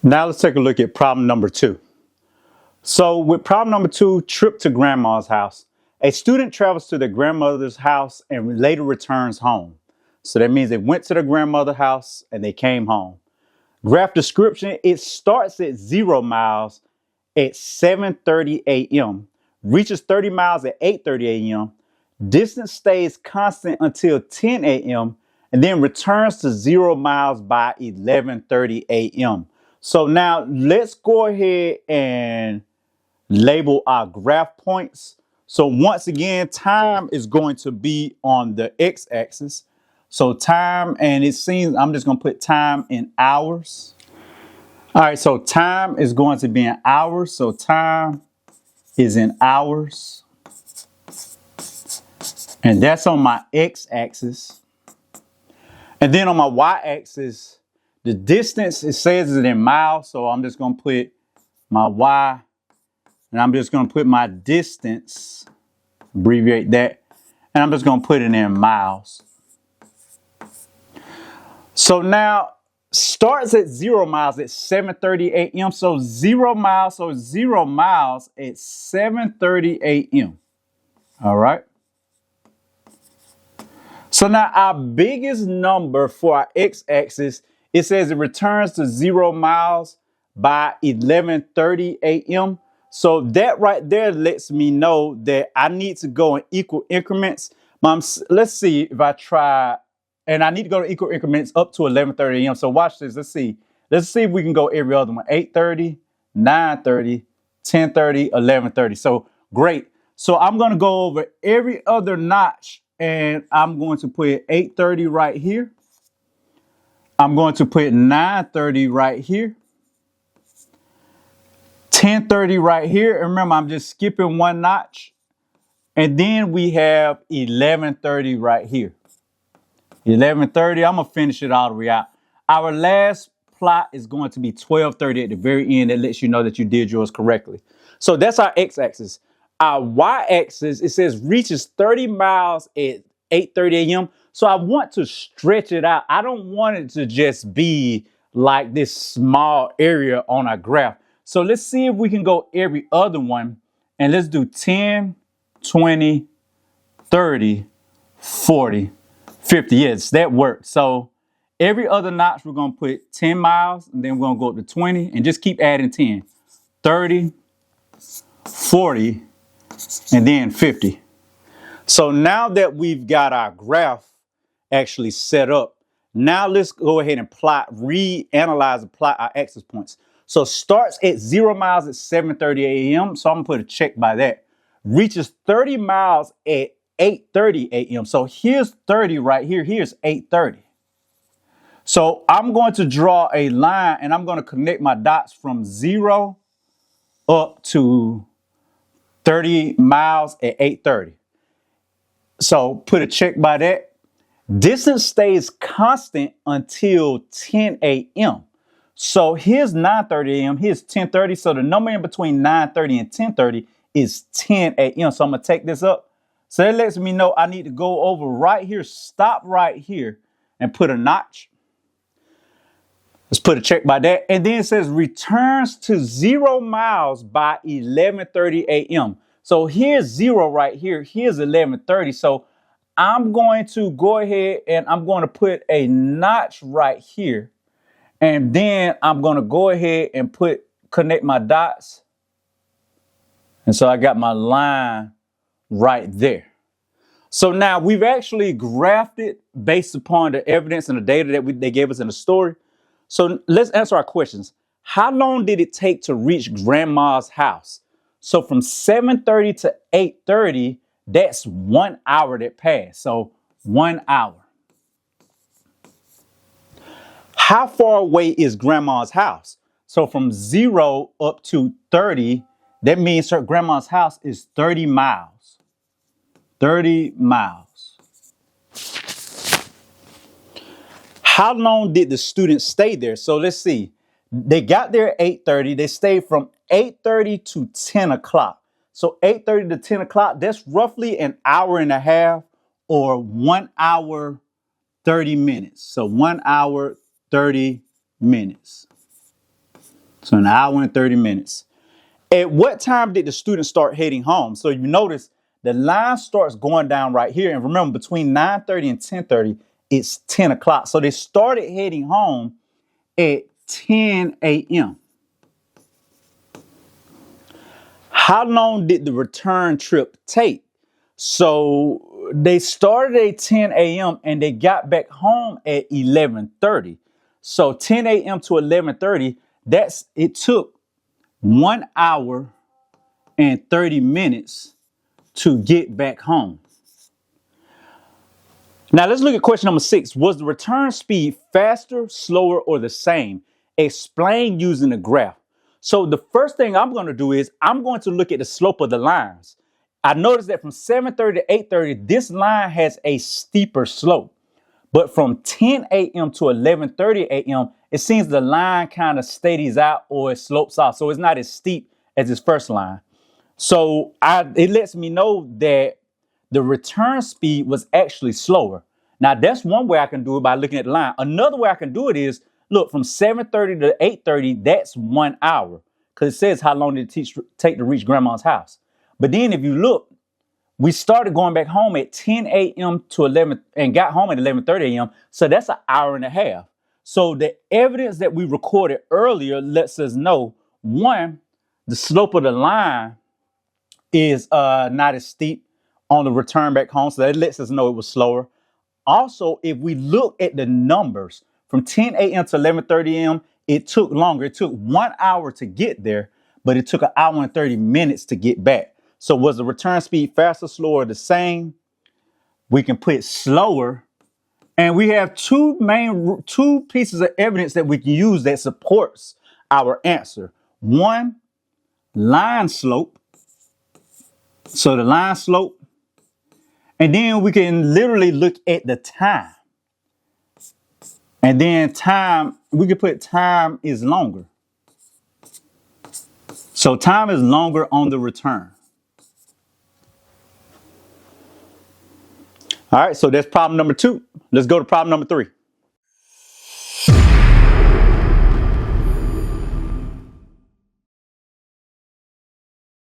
Now let's take a look at problem number 2. So with problem number 2, trip to grandma's house. A student travels to their grandmother's house and later returns home. So that means they went to their grandmother's house and they came home. Graph description, it starts at 0 miles at 7:30 a.m., reaches 30 miles at 8:30 a.m., distance stays constant until 10 a.m., and then returns to 0 miles by 11:30 a.m. So now let's go ahead and label our graph points. So once again, time is going to be on the x-axis. So time, and it seems I'm just going to put time in hours. All right, so time is going to be in hours. So time is in hours. And that's on my x-axis. And then on my y-axis, the distance, it says it in miles. So I'm just going to put my y, and I'm just going to put my distance, abbreviate that, and I'm just going to put it in miles. So now, starts at 0 miles at 7:30 a.m. So 0 miles at 7:30 a.m. All right. So now our biggest number for our x-axis, it says it returns to 0 miles by 11:30 a.m. So that right there lets me know that I need to go in equal increments. Let's see if I try, and I need to go to equal increments up to 11:30 a.m. So watch this. Let's see. Let's see if we can go every other one. 8:30, 9:30, 10:30, 11:30. So great. So I'm going to go over every other notch. And I'm going to put 8:30 right here. I'm going to put 9:30 right here. 10:30 right here. And remember, I'm just skipping one notch. And then we have 11:30 right here. 11:30, I'm going to finish it all the way out. Our last plot is going to be 12:30 at the very end. That lets you know that you did yours correctly. So that's our x-axis. Our y-axis, it says reaches 30 miles at 8:30 a.m. So I want to stretch it out. I don't want it to just be like this small area on our graph. So let's see if we can go every other one. And let's do 10, 20, 30, 40, 50. Yes, that works. So every other notch, we're going to put 10 miles, and then we're going to go up to 20 and just keep adding 10, 30, 40, and then 50. So now that we've got our graph actually set up, now let's go ahead and reanalyze and plot our axis points. So starts at 0 miles at 7:30 a.m. So I'm going to put a check by that. Reaches 30 miles at 8:30 a.m. So here's 30 right here. Here's 8:30. So I'm going to draw a line, and I'm going to connect my dots from 0 up to 30 miles at 8:30. So put a check by that. Distance stays constant until 10 a.m. So here's 9:30 a.m. Here's 10:30. So the number in between 9:30 and 10:30 is 10 a.m. So I'm going to take this up. So that lets me know I need to go over right here, stop right here, and put a notch. Let's put a check by that. And then it says returns to 0 miles by 11:30 a.m. So here's 0 right here. Here's 11:30. So I'm going to go ahead and I'm going to put a notch right here. And then I'm going to go ahead and connect my dots. And so I got my line right there. So now we've actually graphed it based upon the evidence and the data that they gave us in the story. So let's answer our questions. How long did it take to reach grandma's house? So from 7:30 to 8:30, that's 1 hour that passed. So 1 hour. How far away is grandma's house? So from 0 up to 30, that means her grandma's house is 30 miles. 30 miles. How long did the students stay there? So let's see. They got there at 8:30. They stayed from 8:30 to 10 o'clock. So 8:30 to 10 o'clock, that's roughly an hour and a half or 1 hour, 30 minutes. So 1 hour, 30 minutes. So an hour and 30 minutes. At what time did the student start heading home? So you notice the line starts going down right here. And remember, between 9:30 and 10:30, it's 10 o'clock. So they started heading home at 10 a.m. How long did the return trip take? So they started at 10 a.m. and they got back home at 11:30. So 10 a.m. to 11:30, it took 1 hour and 30 minutes to get back home. Now let's look at question number 6. Was the return speed faster, slower, or the same? Explain using the graph. So the first thing I'm going to do is I'm going to look at the slope of the lines. I noticed that from 7:30 to 8:30, this line has a steeper slope. But from 10 a.m. to 11:30 a.m., it seems the line kind of steadies out or it slopes off. So it's not as steep as this first line. So it lets me know that the return speed was actually slower. Now, that's one way I can do it by looking at the line. Another way I can do it is, look, from 7:30 to 8:30, that's 1 hour. Because it says how long did it take to reach grandma's house. But then if you look, we started going back home at 10 a.m. to 11 and got home at 11:30 a.m. So that's an hour and a half. So the evidence that we recorded earlier lets us know, one, the slope of the line is not as steep on the return back home. So that lets us know it was slower. Also, if we look at the numbers from 10 a.m. to 11:30 a.m., it took longer. It took 1 hour to get there, but it took an hour and 30 minutes to get back. So was the return speed faster, slower, or the same? We can put slower. And we have two pieces of evidence that we can use that supports our answer. One, line slope. So the line slope. And then we can literally look at the time. And then time, we can put time is longer. So time is longer on the return. All right, so that's problem number 2. Let's go to problem number 3.